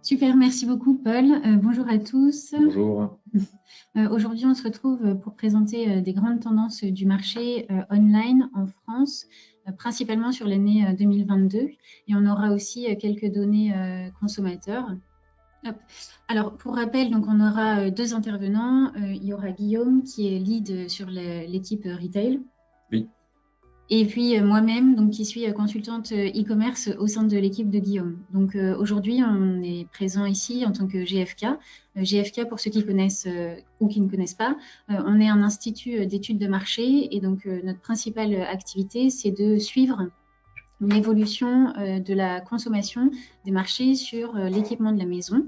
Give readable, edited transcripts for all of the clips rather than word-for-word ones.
Super, merci beaucoup Paul. Bonjour à tous. Bonjour. Aujourd'hui, on se retrouve pour présenter des grandes tendances du marché online en France, principalement sur l'année 2022. Et on aura aussi quelques données consommateurs. Hop. Alors, pour rappel, donc on aura deux intervenants. Il y aura Guillaume qui est lead sur l'équipe retail. Oui, Et puis moi-même, donc qui suis consultante e-commerce au sein de l'équipe de Guillaume. Donc aujourd'hui, on est présent ici en tant que GFK. GFK, pour ceux qui connaissent ou qui ne connaissent pas, on est un institut d'études de marché et donc notre principale activité, c'est de suivre l'évolution de la consommation des marchés sur l'équipement de la maison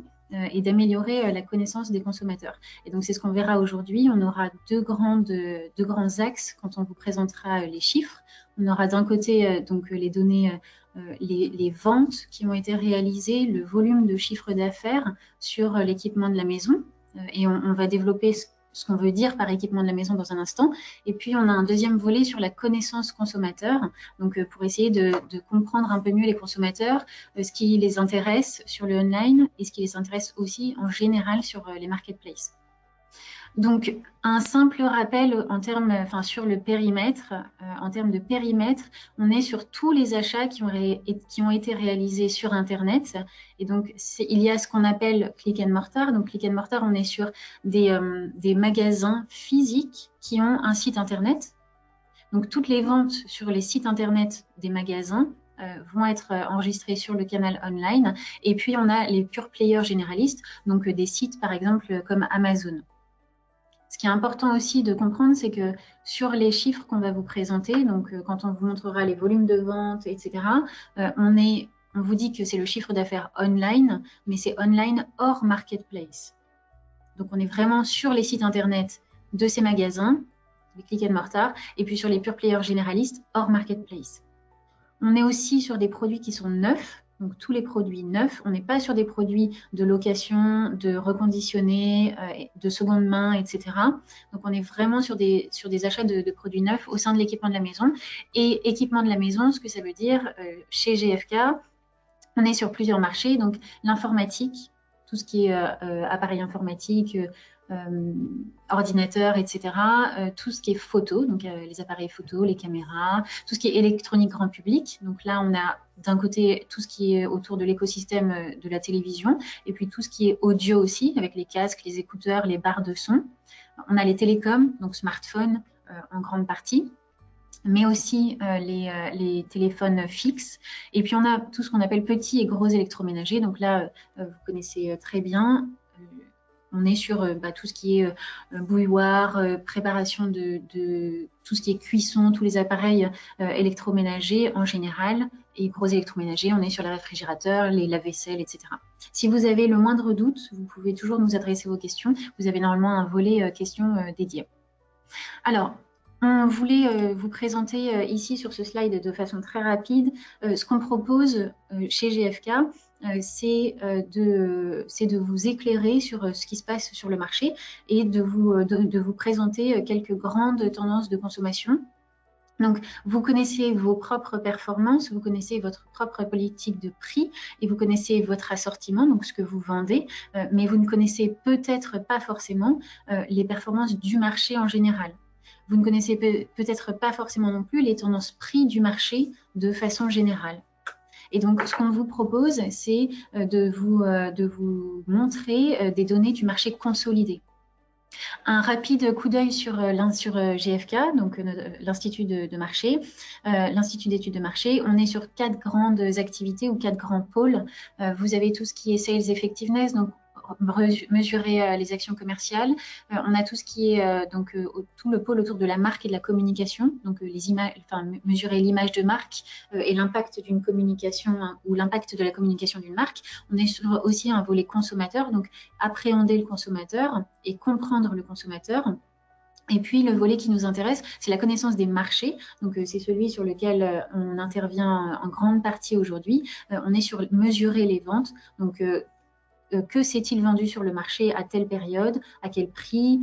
et d'améliorer la connaissance des consommateurs. Et donc, c'est ce qu'on verra aujourd'hui. On aura deux grands axes quand on vous présentera les chiffres. On aura d'un côté donc les données, les ventes qui ont été réalisées, le volume de chiffre d'affaires sur l'équipement de la maison. Et on va développer ce qu'on veut dire par équipement de la maison dans un instant. Et puis, on a un deuxième volet sur la connaissance consommateur, donc pour essayer de comprendre un peu mieux les consommateurs, ce qui les intéresse sur le online et ce qui les intéresse aussi en général sur les marketplaces. Donc, un simple rappel en termes, enfin, sur le périmètre, en termes de périmètre, on est sur tous les achats qui ont été réalisés sur Internet. Et donc, il y a ce qu'on appelle click and mortar. Donc, click and mortar, on est sur des magasins physiques qui ont un site Internet. Donc, toutes les ventes sur les sites Internet des magasins vont être enregistrées sur le canal online. Et puis, on a les pure players généralistes, donc des sites, par exemple, comme Amazon. Ce qui est important aussi de comprendre, c'est que sur les chiffres qu'on va vous présenter, donc quand on vous montrera les volumes de vente, etc., on vous dit que c'est le chiffre d'affaires online, mais c'est online hors marketplace. Donc, on est vraiment sur les sites Internet de ces magasins, les click and mortar, et puis sur les pure players généralistes hors marketplace. On est aussi sur des produits qui sont neufs, donc tous les produits neufs. On n'est pas sur des produits de location, de reconditionner, de seconde main, etc. Donc on est vraiment sur des achats de produits neufs au sein de l'équipement de la maison. Et équipement de la maison, ce que ça veut dire chez GFK, on est sur plusieurs marchés. Donc l'informatique, tout ce qui est appareil informatique, ordinateur, etc. Tout ce qui est photo, donc les appareils photo, les caméras, tout ce qui est électronique grand public. Donc là, on a d'un côté tout ce qui est autour de l'écosystème de la télévision, et puis tout ce qui est audio aussi, avec les casques, les écouteurs, les barres de son. On a les télécoms, donc smartphones en grande partie, mais aussi les téléphones fixes. Et puis, on a tout ce qu'on appelle petits et gros électroménagers. Donc là, vous connaissez très bien. On est sur tout ce qui est bouilloire, préparation de tout ce qui est cuisson, tous les appareils électroménagers en général. Et gros électroménagers, on est sur les réfrigérateurs, les lave-vaisselle, etc. Si vous avez le moindre doute, vous pouvez toujours nous adresser vos questions. Vous avez normalement un volet questions dédié. Alors, on voulait vous présenter ici sur ce slide de façon très rapide ce qu'on propose chez GFK, c'est de vous éclairer sur ce qui se passe sur le marché et de vous présenter quelques grandes tendances de consommation. Donc, vous connaissez vos propres performances, vous connaissez votre propre politique de prix et vous connaissez votre assortiment, donc ce que vous vendez, mais vous ne connaissez peut-être pas forcément les performances du marché en général. Vous ne connaissez peut-être pas forcément non plus les tendances prix du marché de façon générale. Et donc, ce qu'on vous propose, c'est de vous montrer des données du marché consolidé. Un rapide coup d'œil sur GFK, donc l'Institut de marché, l'Institut d'études de marché. On est sur 4 grandes activités ou 4 grands pôles. Vous avez tout ce qui est sales effectiveness, donc mesurer les actions commerciales. On a tout ce qui est tout le pôle autour de la marque et de la communication, donc mesurer l'image de marque et l'impact d'une communication ou l'impact de la communication d'une marque. On est sur aussi un volet consommateur, donc appréhender le consommateur et comprendre le consommateur. Et puis, le volet qui nous intéresse, c'est la connaissance des marchés. Donc, c'est celui sur lequel on intervient en grande partie aujourd'hui. On est sur mesurer les ventes. Donc, que s'est-il vendu sur le marché à telle période, à quel prix,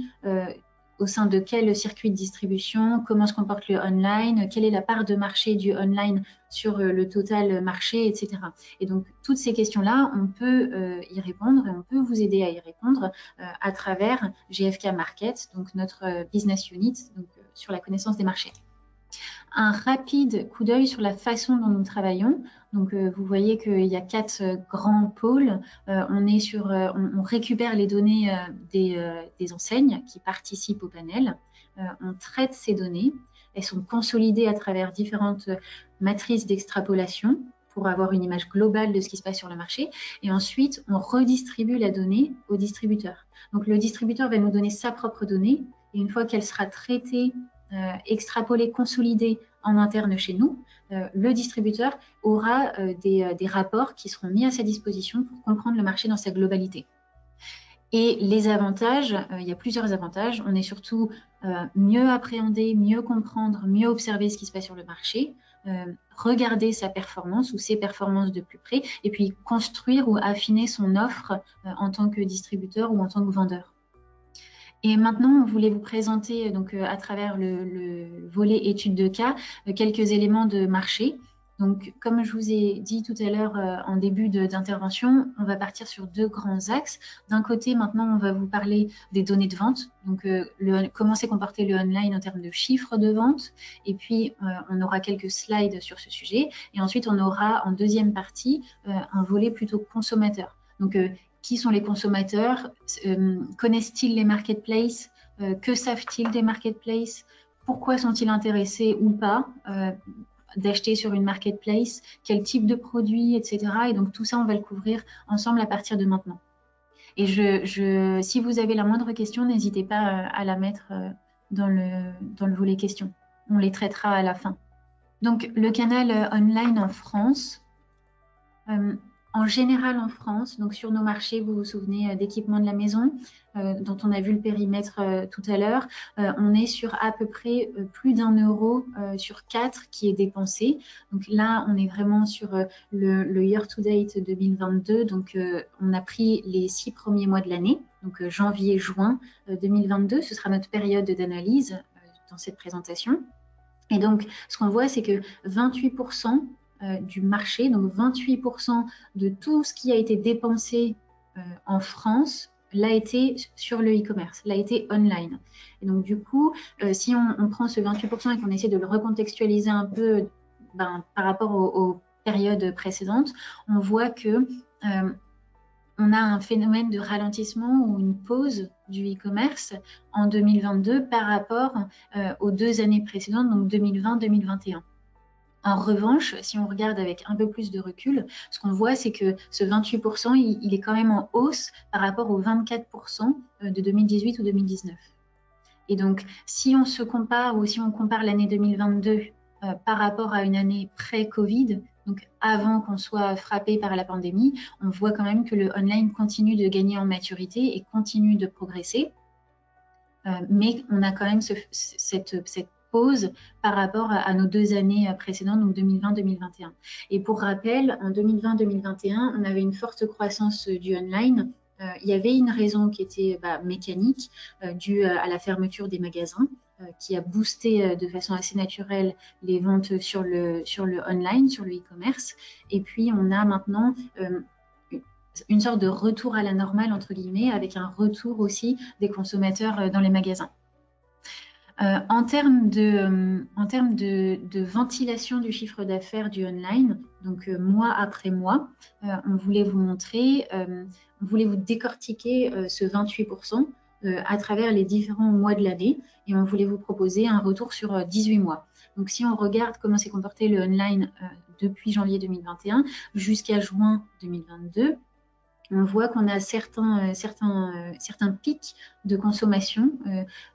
au sein de quel circuit de distribution, comment se comporte le online, quelle est la part de marché du online sur le total marché, etc. Et donc, toutes ces questions-là, on peut y répondre et on peut vous aider à y répondre à travers GFK Market, donc notre business unit, donc, sur la connaissance des marchés. Un rapide coup d'œil sur la façon dont nous travaillons. Donc, vous voyez qu'il y a 4 grands pôles. On récupère les données des enseignes qui participent au panel. On traite ces données. Elles sont consolidées à travers différentes matrices d'extrapolation pour avoir une image globale de ce qui se passe sur le marché. Et ensuite, on redistribue la donnée au distributeur. Donc, le distributeur va nous donner sa propre donnée. Et une fois qu'elle sera traitée, extrapolée, consolidée en interne chez nous, le distributeur aura des rapports qui seront mis à sa disposition pour comprendre le marché dans sa globalité. Et les avantages, il y a plusieurs avantages. On est surtout mieux appréhender, mieux comprendre, mieux observer ce qui se passe sur le marché, regarder sa performance ou ses performances de plus près, et puis construire ou affiner son offre en tant que distributeur ou en tant que vendeur. Et maintenant, on voulait vous présenter, donc, à travers le volet études de cas, quelques éléments de marché. Donc, comme je vous ai dit tout à l'heure en début d'intervention, on va partir sur 2 grands axes. D'un côté, maintenant, on va vous parler des données de vente, donc comment s'est comporté le online en termes de chiffres de vente. Et puis, on aura quelques slides sur ce sujet. Et ensuite, on aura en deuxième partie un volet plutôt consommateur. Donc, qui sont les consommateurs? Connaissent-ils les marketplaces? Que savent-ils des marketplaces? Pourquoi sont-ils intéressés ou pas d'acheter sur une marketplace? Quel type de produit, etc. Et donc tout ça, on va le couvrir ensemble à partir de maintenant. Et si vous avez la moindre question, n'hésitez pas à la mettre dans le volet questions. On les traitera à la fin. Donc le canal online en France. En général, en France, donc sur nos marchés, vous vous souvenez d'équipements de la maison, dont on a vu le périmètre tout à l'heure, on est sur à peu près plus d'€1 sur 4 qui est dépensé. Donc là, on est vraiment sur le year-to-date 2022. Donc, on a pris les 6 premiers mois de l'année, donc janvier-juin 2022. Ce sera notre période d'analyse dans cette présentation. Et donc, ce qu'on voit, c'est que 28% du marché, donc 28% de tout ce qui a été dépensé en France l'a été sur le e-commerce, l'a été online. Et donc du coup, si on prend ce 28% et qu'on essaie de le recontextualiser un peu par rapport aux périodes précédentes, on voit que on a un phénomène de ralentissement ou une pause du e-commerce en 2022 par rapport aux 2 années précédentes, donc 2020-2021. En revanche, si on regarde avec un peu plus de recul, ce qu'on voit, c'est que ce 28%, il est quand même en hausse par rapport aux 24% de 2018 ou 2019. Et donc, si on se compare ou si on compare l'année 2022 par rapport à une année pré-Covid, donc avant qu'on soit frappé par la pandémie, on voit quand même que le online continue de gagner en maturité et continue de progresser. Mais on a quand même cette pause par rapport à nos 2 années précédentes, donc 2020-2021. Et pour rappel, en 2020-2021, on avait une forte croissance du online. Il y avait une raison qui était mécanique, due à la fermeture des magasins, qui a boosté de façon assez naturelle les ventes sur le online, sur le e-commerce. Et puis, on a maintenant une sorte de retour à la normale, entre guillemets, avec un retour aussi des consommateurs dans les magasins. En termes de ventilation du chiffre d'affaires du online, donc mois après mois, on voulait vous montrer, on voulait vous décortiquer ce 28% à travers les différents mois de l'année, et on voulait vous proposer un retour sur 18 mois. Donc si on regarde comment s'est comporté le online depuis janvier 2021 jusqu'à juin 2022, on voit qu'on a certains pics de consommation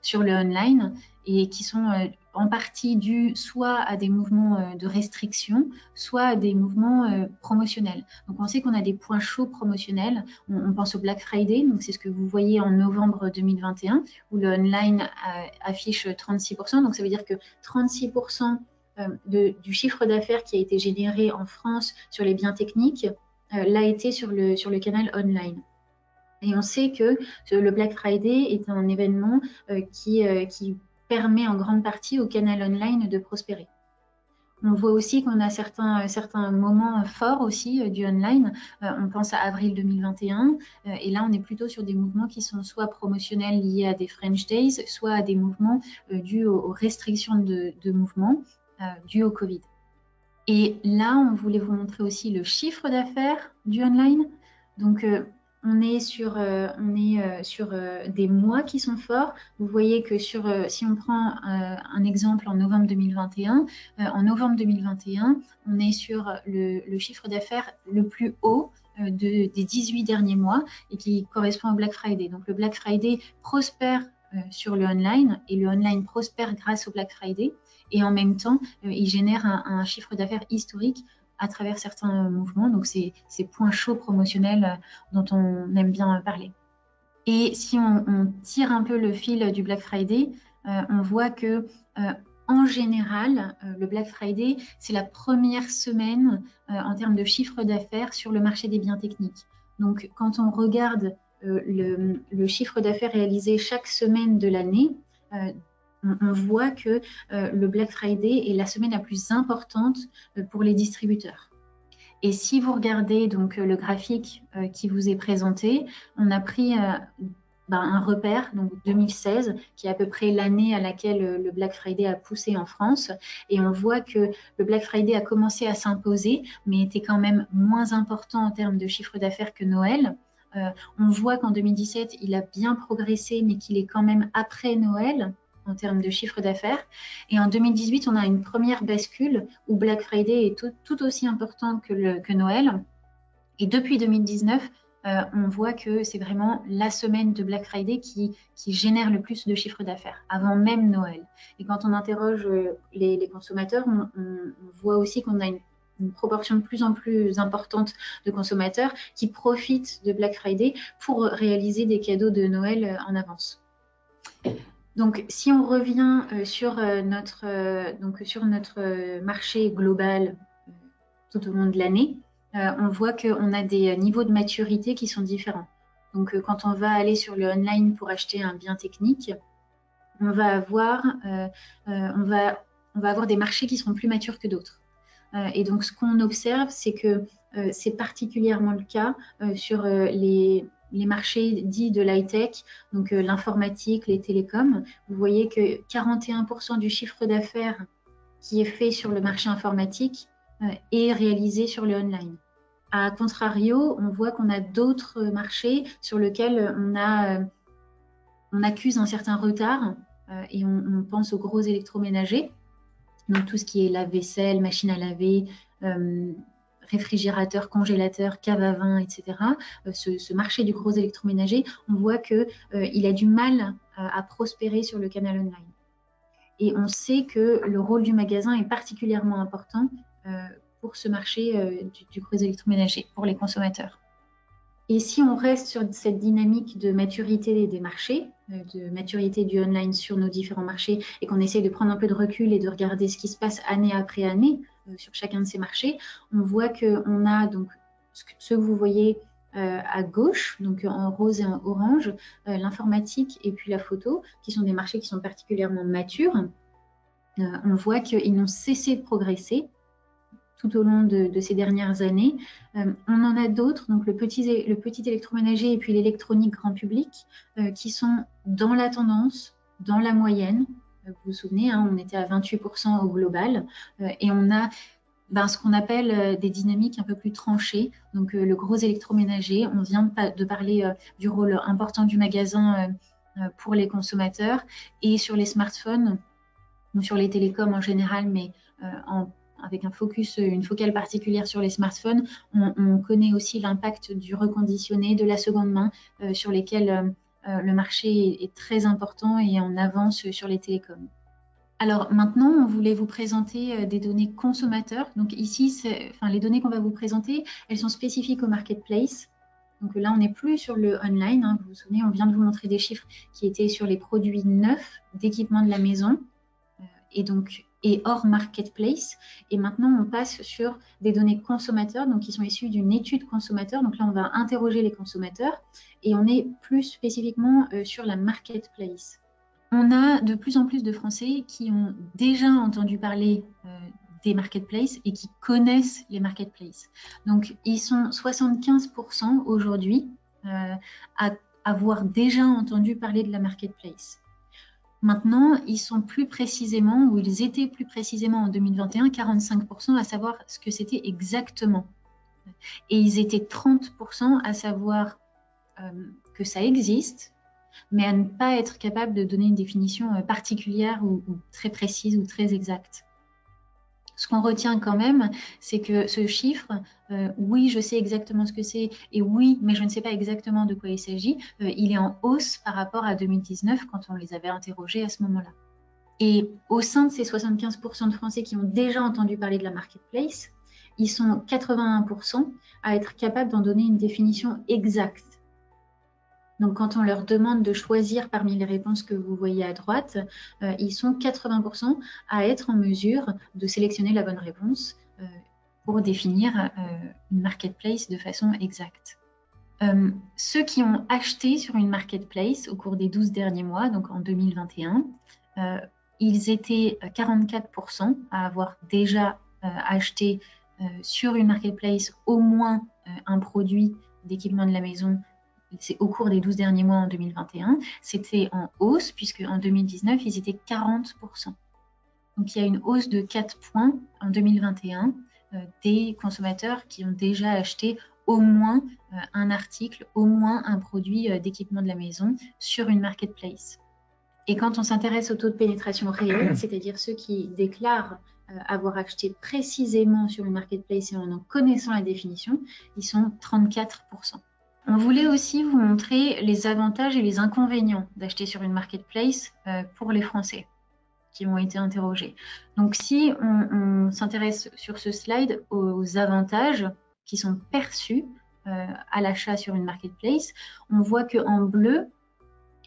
sur le online et qui sont en partie dus soit à des mouvements de restriction, soit à des mouvements promotionnels. Donc on sait qu'on a des points chauds promotionnels. On pense au Black Friday, donc c'est ce que vous voyez en novembre 2021, où le online affiche 36%. Donc ça veut dire que 36% du chiffre d'affaires qui a été généré en France sur les biens techniques l'a été sur le canal online. Et on sait que le Black Friday est un événement qui permet en grande partie au canal online de prospérer. On voit aussi qu'on a certains moments forts aussi du online. On pense à avril 2021, et là on est plutôt sur des mouvements qui sont soit promotionnels liés à des French Days, soit à des mouvements dus aux restrictions de mouvements dues au Covid. Et là, on voulait vous montrer aussi le chiffre d'affaires du online. Donc, on est sur des mois qui sont forts. Vous voyez que si on prend un exemple en novembre 2021, on est sur le chiffre d'affaires le plus haut des 18 derniers mois et qui correspond au Black Friday. Donc, le Black Friday prospère sur le online et le online prospère grâce au Black Friday. Et en même temps, il génère un chiffre d'affaires historique à travers certains mouvements. Donc, c'est ces points chauds promotionnels dont on aime bien parler. Et si on tire un peu le fil du Black Friday, on voit que en général, le Black Friday, c'est la première semaine en termes de chiffre d'affaires sur le marché des biens techniques. Donc, quand on regarde le chiffre d'affaires réalisé chaque semaine de l'année, on voit que le Black Friday est la semaine la plus importante pour les distributeurs. Et si vous regardez donc le graphique qui vous est présenté, on a pris un repère, donc 2016, qui est à peu près l'année à laquelle le Black Friday a poussé en France. Et on voit que le Black Friday a commencé à s'imposer, mais était quand même moins important en termes de chiffre d'affaires que Noël. On voit qu'en 2017, il a bien progressé, mais qu'il est quand même après Noël en termes de chiffre d'affaires. Et en 2018, on a une première bascule où Black Friday est tout aussi important que Noël. Et depuis 2019, on voit que c'est vraiment la semaine de Black Friday qui génère le plus de chiffre d'affaires, avant même Noël. Et quand on interroge les consommateurs, on voit aussi qu'on a une proportion de plus en plus importante de consommateurs qui profitent de Black Friday pour réaliser des cadeaux de Noël en avance. Donc, si on revient sur notre marché global tout au long de l'année, on voit qu'on a des niveaux de maturité qui sont différents. Donc, quand on va aller sur le online pour acheter un bien technique, on va avoir des marchés qui seront plus matures que d'autres. Et donc, ce qu'on observe, c'est que c'est particulièrement le cas sur les marchés dits de l'high-tech, donc l'informatique, les télécoms. Vous voyez que 41% du chiffre d'affaires qui est fait sur le marché informatique est réalisé sur le online. A contrario, on voit qu'on a d'autres marchés sur lesquels on accuse un certain retard et on pense aux gros électroménagers. Donc tout ce qui est lave-vaisselle, machine à laver, réfrigérateur, congélateur, cave à vin, etc. Ce marché du gros électroménager, on voit qu'il a du mal à prospérer sur le canal online. Et on sait que le rôle du magasin est particulièrement important pour ce marché du gros électroménager, pour les consommateurs. Et si on reste sur cette dynamique de maturité des marchés, de maturité du online sur nos différents marchés, et qu'on essaie de prendre un peu de recul et de regarder ce qui se passe année après année sur chacun de ces marchés, on voit qu'on a donc ce que vous voyez à gauche, donc en rose et en orange, l'informatique et puis la photo, qui sont des marchés qui sont particulièrement matures. On voit qu'ils n'ont cessé de progresser tout au long de ces dernières années. On en a d'autres, donc le petit électroménager et puis l'électronique grand public, qui sont dans la tendance, dans la moyenne. Vous vous souvenez, on était à 28% au global, et on a ce qu'on appelle des dynamiques un peu plus tranchées. Donc le gros électroménager, on vient de parler du rôle important du magasin pour les consommateurs, et sur les smartphones, ou sur les télécoms en général, mais avec une focale particulière sur les smartphones, on connaît aussi l'impact du reconditionné, de la seconde main, sur lesquels le marché est très important et en avance sur les télécoms. Alors maintenant, on voulait vous présenter des données consommateurs. Donc ici, les données qu'on va vous présenter, elles sont spécifiques au marketplace. Donc là, on n'est plus sur le online. Vous vous souvenez, on vient de vous montrer des chiffres qui étaient sur les produits neufs d'équipement de la maison. Et donc et hors marketplace. Et maintenant, on passe sur des données consommateurs, donc qui sont issues d'une étude consommateur. Donc là, on va interroger les consommateurs et on est plus spécifiquement sur la marketplace. On a de plus en plus de Français qui ont déjà entendu parler des marketplaces et qui connaissent les marketplaces. Donc, ils sont 75% aujourd'hui à avoir déjà entendu parler de la marketplace. Maintenant, ils sont plus précisément, ou ils étaient plus précisément en 2021, 45% à savoir ce que c'était exactement. Et ils étaient 30% à savoir que ça existe, mais à ne pas être capable de donner une définition particulière ou très précise ou très exacte. Ce qu'on retient quand même, c'est que ce chiffre, oui, je sais exactement ce que c'est, et oui, mais je ne sais pas exactement de quoi il s'agit, il est en hausse par rapport à 2019 quand on les avait interrogés à ce moment-là. Et au sein de ces 75% de Français qui ont déjà entendu parler de la marketplace, ils sont 81% à être capables d'en donner une définition exacte. Donc, quand on leur demande de choisir parmi les réponses que vous voyez à droite, ils sont 80% à être en mesure de sélectionner la bonne réponse pour définir une marketplace de façon exacte. Ceux qui ont acheté sur une marketplace au cours des 12 derniers mois, donc en 2021, ils étaient 44% à avoir déjà acheté sur une marketplace au moins un produit d'équipement de la maison. C'est au cours des 12 derniers mois en 2021, c'était en hausse puisque en 2019, ils étaient 40%. Donc il y a une hausse de 4 points en 2021 des consommateurs qui ont déjà acheté au moins un article, au moins un produit d'équipement de la maison sur une marketplace. Et quand on s'intéresse au taux de pénétration réel, c'est-à-dire ceux qui déclarent avoir acheté précisément sur une marketplace et en connaissant la définition, ils sont 34%. On voulait aussi vous montrer les avantages et les inconvénients d'acheter sur une marketplace pour les Français qui ont été interrogés. Donc, si on s'intéresse sur ce slide aux avantages qui sont perçus à l'achat sur une marketplace, on voit qu'en bleu,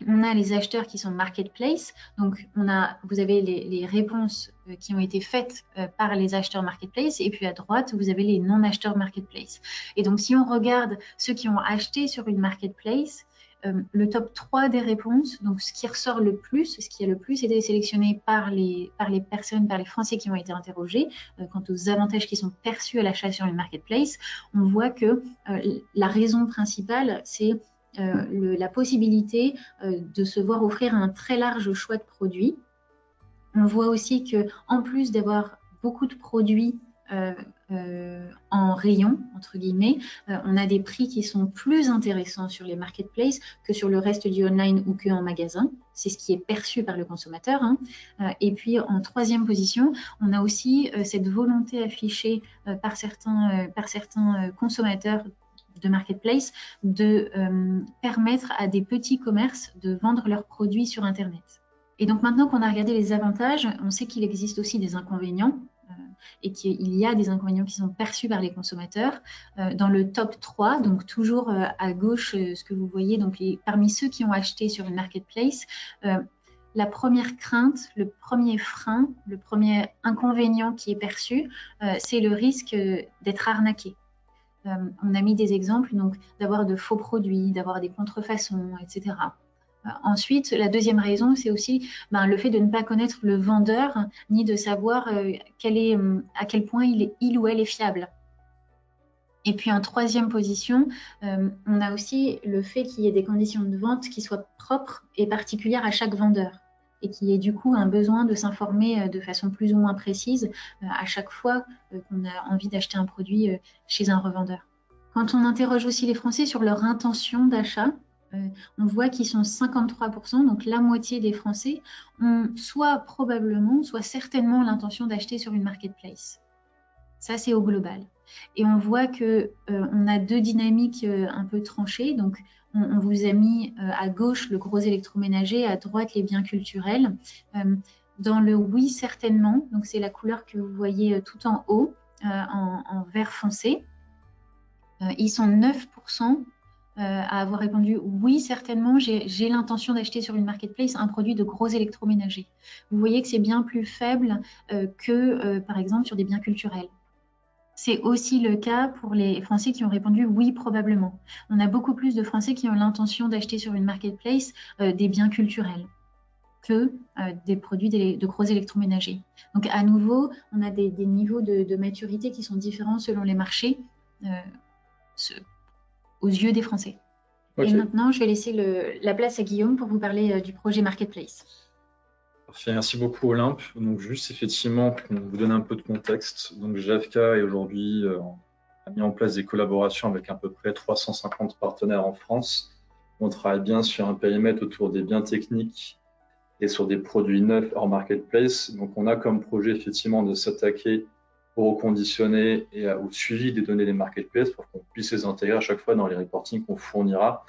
on a les acheteurs qui sont marketplace. Donc, vous avez les réponses qui ont été faites par les acheteurs marketplace. Et puis à droite, vous avez les non-acheteurs marketplace. Et donc, si on regarde ceux qui ont acheté sur une marketplace, le top 3 des réponses, donc ce qui ressort le plus, ce qui a le plus été sélectionné par les personnes, par les Français qui ont été interrogés, quant aux avantages qui sont perçus à l'achat sur une marketplace, on voit que la raison principale, c'est la possibilité de se voir offrir un très large choix de produits. On voit aussi qu'en plus d'avoir beaucoup de produits en rayon, entre guillemets, on a des prix qui sont plus intéressants sur les marketplaces que sur le reste du online ou qu'en magasin. C'est ce qui est perçu par le consommateur. Et puis, en troisième position, on a aussi cette volonté affichée par certains consommateurs de marketplace de permettre à des petits commerces de vendre leurs produits sur Internet. Et donc maintenant qu'on a regardé les avantages, on sait qu'il existe aussi des inconvénients et qu'il y a des inconvénients qui sont perçus par les consommateurs. Dans le top 3, donc toujours à gauche, ce que vous voyez, donc parmi ceux qui ont acheté sur une marketplace, la première crainte, le premier frein, le premier inconvénient qui est perçu, c'est le risque d'être arnaqué. On a mis des exemples, donc d'avoir de faux produits, d'avoir des contrefaçons, etc. Ensuite, la deuxième raison, c'est aussi le fait de ne pas connaître le vendeur, ni de savoir à quel point il ou elle est fiable. Et puis en troisième position, on a aussi le fait qu'il y ait des conditions de vente qui soient propres et particulières à chaque vendeur, et qu'il y ait du coup un besoin de s'informer de façon plus ou moins précise à chaque fois qu'on a envie d'acheter un produit chez un revendeur. Quand on interroge aussi les Français sur leur intention d'achat, on voit qu'ils sont 53%, donc la moitié des Français ont soit probablement, soit certainement l'intention d'acheter sur une marketplace. Ça, c'est au global. Et on voit qu'on a deux dynamiques un peu tranchées. Donc, on vous a mis à gauche le gros électroménager, à droite les biens culturels. Dans le oui, certainement, donc c'est la couleur que vous voyez tout en haut, en vert foncé. Ils sont 9% à avoir répondu oui, certainement, j'ai l'intention d'acheter sur une marketplace un produit de gros électroménager. Vous voyez que c'est bien plus faible que, par exemple, sur des biens culturels. C'est aussi le cas pour les Français qui ont répondu oui, probablement. On a beaucoup plus de Français qui ont l'intention d'acheter sur une marketplace des biens culturels que des produits de gros électroménagers. Donc, à nouveau, on a des niveaux de maturité qui sont différents selon les marchés aux yeux des Français. Okay. Et maintenant, je vais laisser la place à Guillaume pour vous parler du projet Marketplace. Parfait, merci beaucoup Olympe. Donc juste effectivement, pour vous donner un peu de contexte, donc GFK est aujourd'hui a mis en place des collaborations avec à peu près 350 partenaires en France. On travaille bien sur un périmètre autour des biens techniques et sur des produits neufs hors marketplace. Donc on a comme projet effectivement de s'attaquer au reconditionné et au suivi des données des marketplaces pour qu'on puisse les intégrer à chaque fois dans les reportings qu'on fournira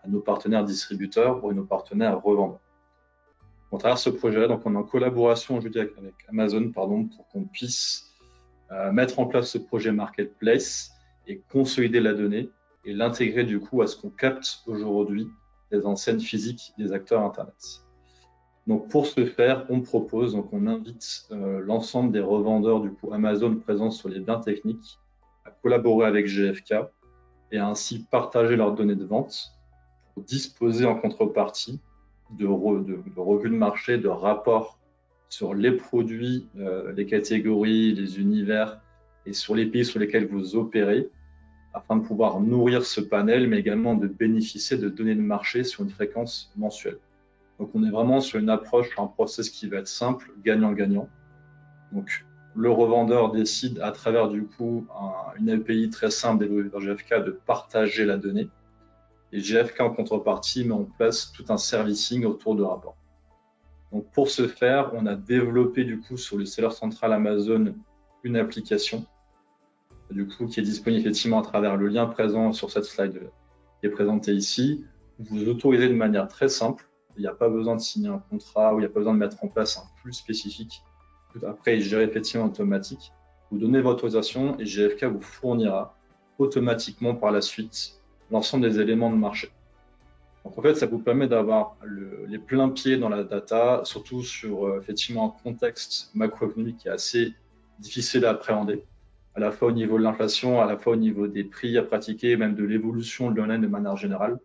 à nos partenaires distributeurs ou à nos partenaires revendeurs. À travers ce projet, donc on est en collaboration aujourd'hui avec Amazon pour qu'on puisse mettre en place ce projet Marketplace et consolider la donnée et l'intégrer du coup à ce qu'on capte aujourd'hui des enseignes physiques des acteurs Internet. Donc pour ce faire, on propose, donc on invite l'ensemble des revendeurs du coup Amazon présents sur les biens techniques à collaborer avec GFK et à ainsi partager leurs données de vente pour disposer en contrepartie de revues de marché, de rapports sur les produits, les catégories, les univers et sur les pays sur lesquels vous opérez afin de pouvoir nourrir ce panel, mais également de bénéficier de données de marché sur une fréquence mensuelle. Donc, on est vraiment sur une approche, un process qui va être simple, gagnant-gagnant. Donc, le revendeur décide à travers du coup une API très simple développée par GFK de partager la donnée. Et GFK en contrepartie met en place tout un servicing autour de rapports. Donc pour ce faire, on a développé du coup sur le Seller Central Amazon une application du coup qui est disponible effectivement à travers le lien présent sur cette slide qui est présenté ici. Vous vous autorisez de manière très simple. Il n'y a pas besoin de signer un contrat ou il n'y a pas besoin de mettre en place un flux spécifique. Après, il gère effectivement automatique. Vous donnez votre autorisation et GFK vous fournira automatiquement par la suite l'ensemble des éléments de marché. Donc en fait, ça vous permet d'avoir les pleins pieds dans la data, surtout sur effectivement un contexte macroéconomique qui est assez difficile à appréhender, à la fois au niveau de l'inflation, à la fois au niveau des prix à pratiquer, même de l'évolution de l'online de manière générale.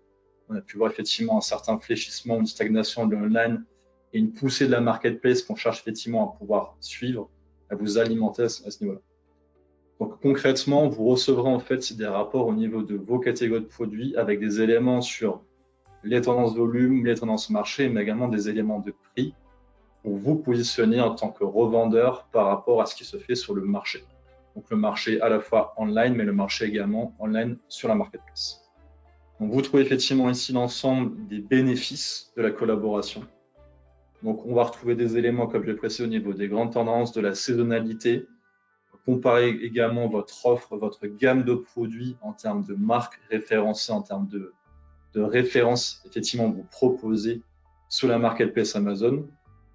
On a pu voir effectivement un certain fléchissement, une stagnation de l'online et une poussée de la marketplace qu'on cherche effectivement à pouvoir suivre, à vous alimenter à ce niveau-là. Donc concrètement, vous recevrez en fait des rapports au niveau de vos catégories de produits avec des éléments sur les tendances volume, les tendances marché, mais également des éléments de prix pour vous positionner en tant que revendeur par rapport à ce qui se fait sur le marché. Donc le marché à la fois online, mais le marché également online sur la marketplace. Donc vous trouvez effectivement ici l'ensemble des bénéfices de la collaboration. Donc on va retrouver des éléments, comme je l'ai précisé, au niveau des grandes tendances, de la saisonnalité. Comparer également votre offre, votre gamme de produits en termes de marques référencées, en termes de références, effectivement, vous proposez sur la marketplace Amazon.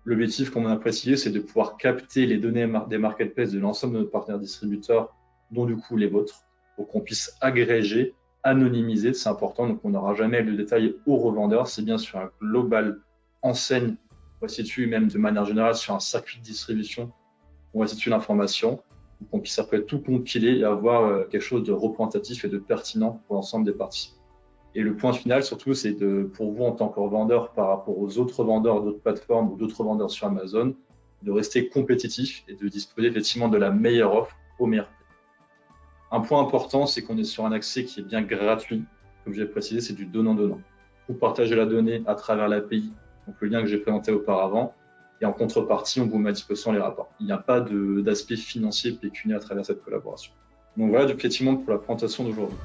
L'objectif, comme on a précisé, c'est de pouvoir capter les données des marketplaces de l'ensemble de nos partenaires distributeurs, dont du coup les vôtres, pour qu'on puisse agréger, anonymiser, c'est important. Donc on n'aura jamais le détail au revendeur, c'est bien sur un global enseigne, on va situer même de manière générale sur un circuit de distribution, on va situer l'information, pour qu'on puisse après tout compiler et avoir quelque chose de représentatif et de pertinent pour l'ensemble des parties. Et le point final, surtout, c'est pour vous, en tant que revendeur, par rapport aux autres vendeurs d'autres plateformes ou d'autres vendeurs sur Amazon, de rester compétitif et de disposer effectivement de la meilleure offre au meilleur prix. Un point important, c'est qu'on est sur un accès qui est bien gratuit. Comme j'ai précisé, c'est du donnant-donnant. Vous partagez la donnée à travers l'API, donc le lien que j'ai présenté auparavant, et en contrepartie, on vous met à disposition les rapports. Il n'y a pas d'aspect financier pécuniaire à travers cette collaboration. Donc voilà, effectivement, pour la présentation d'aujourd'hui.